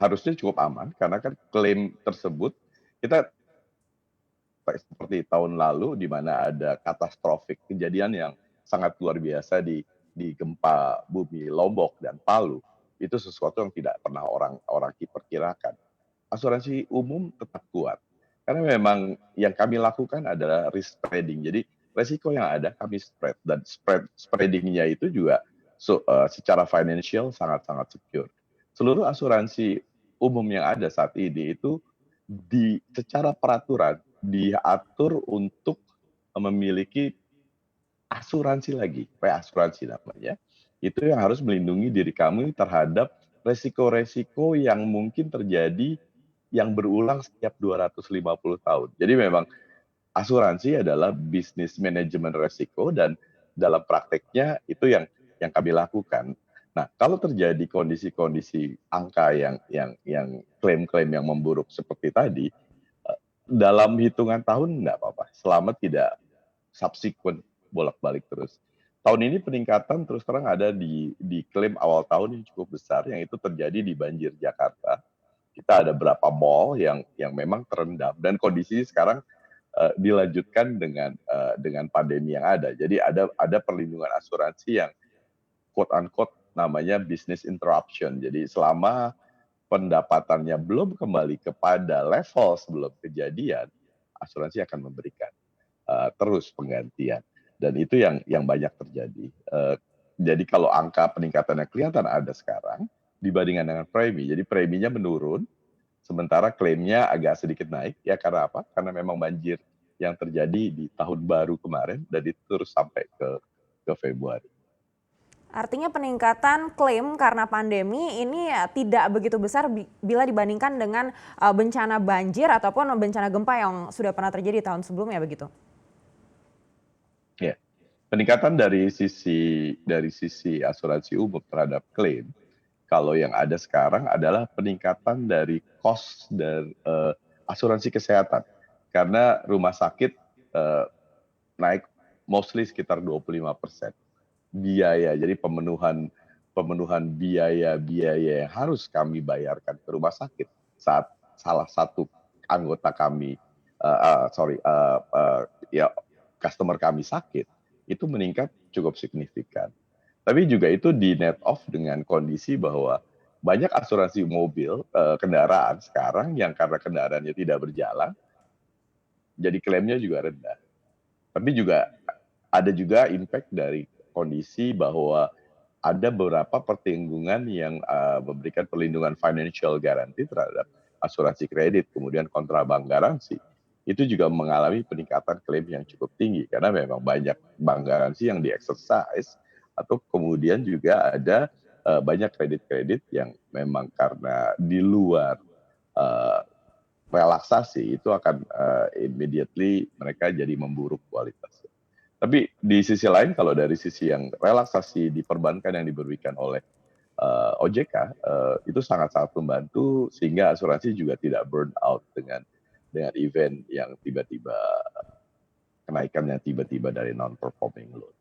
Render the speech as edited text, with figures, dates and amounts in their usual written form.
harusnya cukup aman karena kan klaim tersebut kita seperti tahun lalu di mana ada katastrofik kejadian yang sangat luar biasa di gempa bumi Lombok dan Palu, itu sesuatu yang tidak pernah orang orang perkirakan. Asuransi umum tetap kuat, karena memang yang kami lakukan adalah risk spreading. Jadi resiko yang ada kami spread dan spreading-nya itu juga secara financial sangat-sangat secure. Seluruh asuransi umum yang ada saat ini itu secara peraturan diatur untuk memiliki asuransi lagi, asuransi namanya. Itu yang harus melindungi diri kamu terhadap resiko-resiko yang mungkin terjadi yang berulang setiap 250 tahun. Jadi memang asuransi adalah bisnis manajemen resiko dan dalam prakteknya itu yang kami lakukan. Nah, kalau terjadi kondisi-kondisi angka yang klaim-klaim yang memburuk seperti tadi, dalam hitungan tahun nggak apa-apa, selama tidak subsequent bolak-balik terus. Tahun ini peningkatan terus terang ada di klaim awal tahun yang cukup besar, yang itu terjadi di banjir Jakarta. Kita ada berapa mall yang memang terendam dan kondisi sekarang dilanjutkan dengan pandemi yang ada. Jadi ada perlindungan asuransi yang quote unquote namanya business interruption. Jadi selama pendapatannya belum kembali kepada level sebelum kejadian, asuransi akan memberikan terus penggantian. Dan itu yang banyak terjadi. Jadi kalau angka peningkatannya kelihatan ada sekarang dibandingkan dengan premi. Jadi preminya menurun, sementara klaimnya agak sedikit naik. Ya karena apa? Karena memang banjir yang terjadi di tahun baru kemarin dan itu terus sampai ke Februari. Artinya peningkatan klaim karena pandemi ini tidak begitu besar bila dibandingkan dengan bencana banjir ataupun bencana gempa yang sudah pernah terjadi tahun sebelumnya begitu? Ya, peningkatan dari sisi asuransi umum terhadap klaim, kalau yang ada sekarang adalah peningkatan dari cost dari asuransi kesehatan. Karena rumah sakit naik mostly sekitar 25% biaya. Jadi pemenuhan biaya-biaya yang harus kami bayarkan ke rumah sakit saat salah satu anggota kami, ya customer kami sakit, itu meningkat cukup signifikan. Tapi juga itu di net off dengan kondisi bahwa banyak asuransi mobil, kendaraan sekarang yang karena kendaraannya tidak berjalan, jadi klaimnya juga rendah. Tapi juga ada juga impact dari kondisi bahwa ada beberapa pertinggungan yang memberikan perlindungan financial guarantee terhadap asuransi kredit, kemudian kontrabang garansi. Itu juga mengalami peningkatan klaim yang cukup tinggi karena memang banyak bank garansi yang di-exercise atau kemudian juga ada banyak kredit-kredit yang memang karena di luar uh, relaksasi itu akan immediately mereka jadi memburuk kualitasnya. Tapi di sisi lain kalau dari sisi yang relaksasi di perbankan yang diberikan oleh OJK itu sangat-sangat membantu sehingga asuransi juga tidak burn out dengan event yang tiba-tiba kenaikan yang tiba-tiba dari non performing loan.